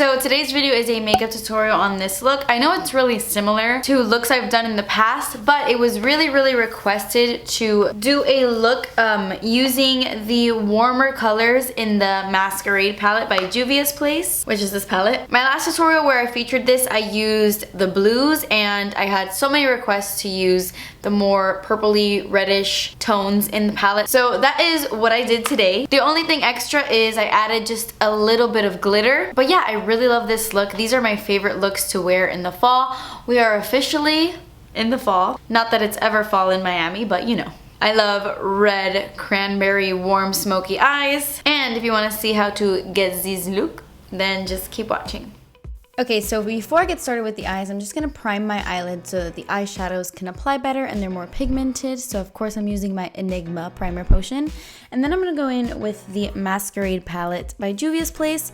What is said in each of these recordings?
So today's video is a makeup tutorial on this look. I know it's really similar to looks I've done in the past, but it was really requested to do a look using the warmer colors in the Masquerade palette by Juvias Place, which is this palette. My last tutorial where I featured this, I used the blues, and I had so many requests to use the more purpley reddish tones in the palette. So that is what I did today. The only thing extra is I added just a little bit of glitter. But yeah, I really love this look. These are my favorite looks to wear in the fall. We are officially in the fall. Not that it's ever fall in Miami, but you know. I love red cranberry warm smoky eyes. And if you want to see how to get this look, then just keep watching. Okay, so before I get started with the eyes, I'm just going to prime my eyelids so that the eyeshadows can apply better and they're more pigmented. So of course I'm using my Enigma primer potion. And then I'm going to go in with the Masquerade palette by Juvias Place.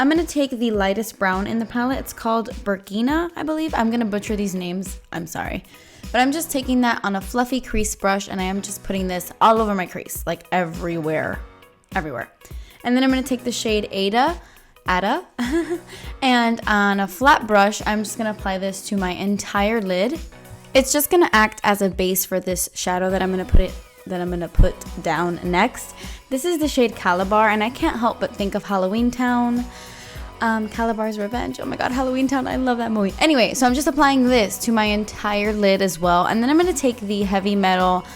I'm going to take the lightest brown in the palette. It's called Burkina, I believe. I'm going to butcher these names. I'm sorry. But I'm just taking that on a fluffy crease brush, and I am just putting this all over my crease, like everywhere. Everywhere. And then I'm going to take the shade Ada, and on a flat brush, I'm just going to apply this to my entire lid. It's just going to act as a base for this shadow that I'm going to put down next. This is the shade Calabar, and I can't help but think of Halloween Town. Calabar's Revenge. Oh my god, Halloween Town. I love that movie. Anyway, so I'm just applying this to my entire lid as well. And then I'm going to take the Heavy Metal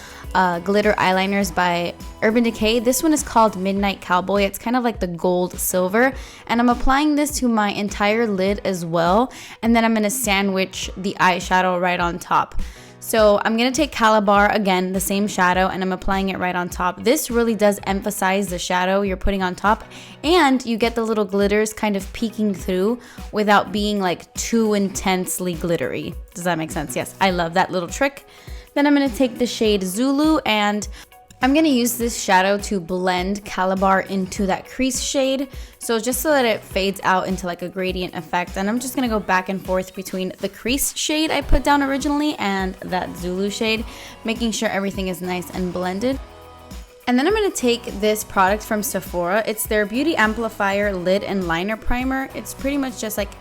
glitter eyeliners by Urban Decay. This one is called Midnight Cowboy. It's kind of like the gold silver, and I'm applying this to my entire lid as well, and then I'm going to sandwich the eyeshadow right on top. So I'm going to take Calabar, again, the same shadow, and I'm applying it right on top. This really does emphasize the shadow you're putting on top, and you get the little glitters kind of peeking through without being like too intensely glittery. Does that make sense? Yes, I love that little trick. Then I'm going to take the shade Zulu, and I'm going to use this shadow to blend Calabar into that crease shade. So just so that it fades out into like a gradient effect. And I'm just going to go back and forth between the crease shade I put down originally and that Zulu shade, making sure everything is nice and blended. And then I'm going to take this product from Sephora. It's their Beauty Amplifier Lid and Liner Primer. It's pretty much just like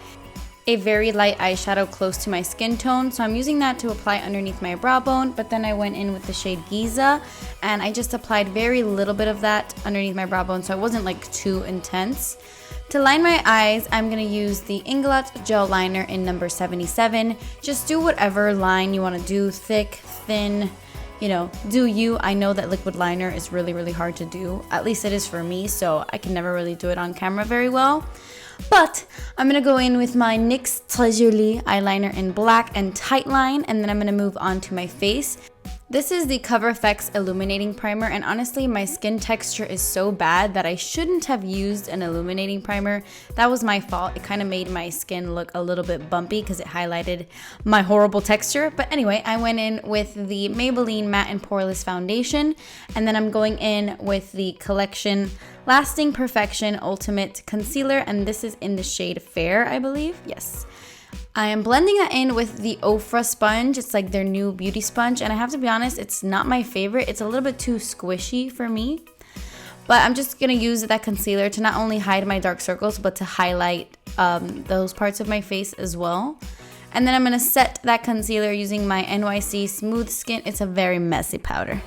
a very light eyeshadow close to my skin tone, so I'm using that to apply underneath my brow bone, but then I went in with the shade Giza, and I just applied very little bit of that underneath my brow bone, so it wasn't like too intense. To line my eyes, I'm going to use the Inglot Gel Liner in number 77. Just do whatever line you want to do, thick, thin, you know, do you. I know that liquid liner is really hard to do, at least it is for me, so I can never really do it on camera very well. But I'm going to go in with my NYX Très Jolie eyeliner in black and tight line, and then I'm going to move on to my face. This is the CoverFX Illuminating Primer, and honestly, my skin texture is so bad that I shouldn't have used an illuminating primer. That was my fault. It kind of made my skin look a little bit bumpy because it highlighted my horrible texture. But anyway, I went in with the Maybelline Matte and Poreless Foundation, and then I'm going in with the Collection Lasting Perfection Ultimate Concealer, and this is in the shade Fair, I believe. Yes. I am blending that in with the Ofra sponge. It's like their new beauty sponge, and I have to be honest, it's not my favorite. It's a little bit too squishy for me. But I'm just going to use that concealer to not only hide my dark circles, but to highlight those parts of my face as well. And then I'm going to set that concealer using my NYC Smooth Skin. It's a very messy powder,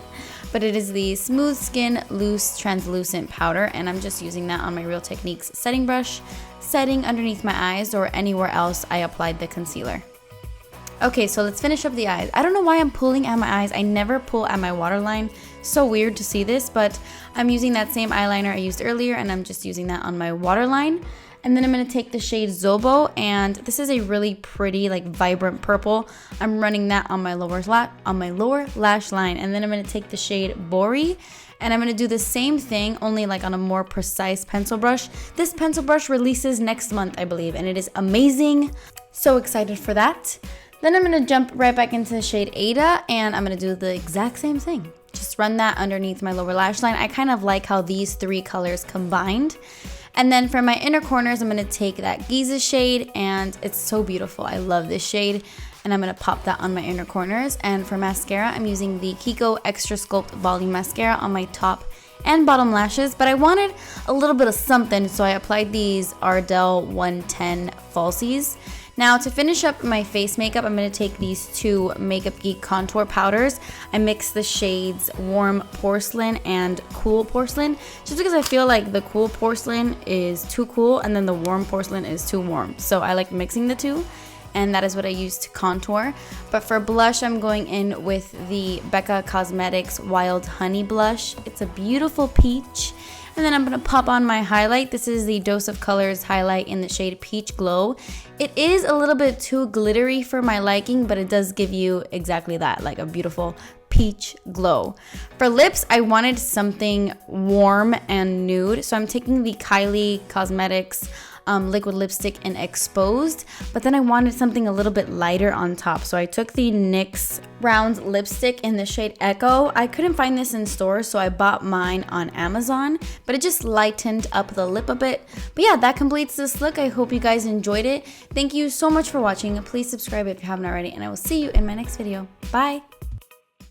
but it is the Smooth Skin Loose Translucent Powder, and I'm just using that on my Real Techniques setting brush, setting underneath my eyes or anywhere else I applied the concealer. Okay, so let's finish up the eyes. I don't know why I'm pulling at my eyes. I never pull at my waterline. So weird to see this, but I'm using that same eyeliner I used earlier, and I'm just using that on my waterline. And then I'm going to take the shade Zobo, and this is a really pretty, like, vibrant purple. I'm running that on my lower lash line. And then I'm going to take the shade Bori, and I'm going to do the same thing, only like on a more precise pencil brush. This pencil brush releases next month, I believe, and it is amazing. So excited for that. Then I'm going to jump right back into the shade Ada, and I'm going to do the exact same thing. Just run that underneath my lower lash line. I kind of like how these three colors combined. And then for my inner corners, I'm going to take that Giza shade, and it's so beautiful. I love this shade. and I'm going to pop that on my inner corners. And for mascara, I'm using the Kiko Extra Sculpt Volume Mascara on my top and bottom lashes, but I wanted a little bit of something, so I applied these Ardel 110 falsies. Now to finish up my face makeup, I'm going to take these two Makeup Geek contour powders. I mix the shades Warm Porcelain and Cool Porcelain, just because I feel like the Cool Porcelain is too cool and then the Warm Porcelain is too warm. So I like mixing the two, and that is what I use to contour. But for blush, I'm going in with the Becca Cosmetics Wild Honey Blush. It's a beautiful peach. And then I'm gonna pop on my highlight. This is the Dose of Colors highlight in the shade Peach Glow. It is a little bit too glittery for my liking, but it does give you exactly that, like a beautiful peach glow. For lips, I wanted something warm and nude, so I'm taking the Kylie Cosmetics liquid lipstick in Exposed, but then I wanted something a little bit lighter on top, so I took the NYX round lipstick in the shade Echo. I couldn't find this in stores, so I bought mine on Amazon, but it just lightened up the lip a bit. But yeah, that completes this look. I hope you guys enjoyed it. Thank you so much for watching. Please subscribe if you haven't already, and I will see you in my next video. Bye!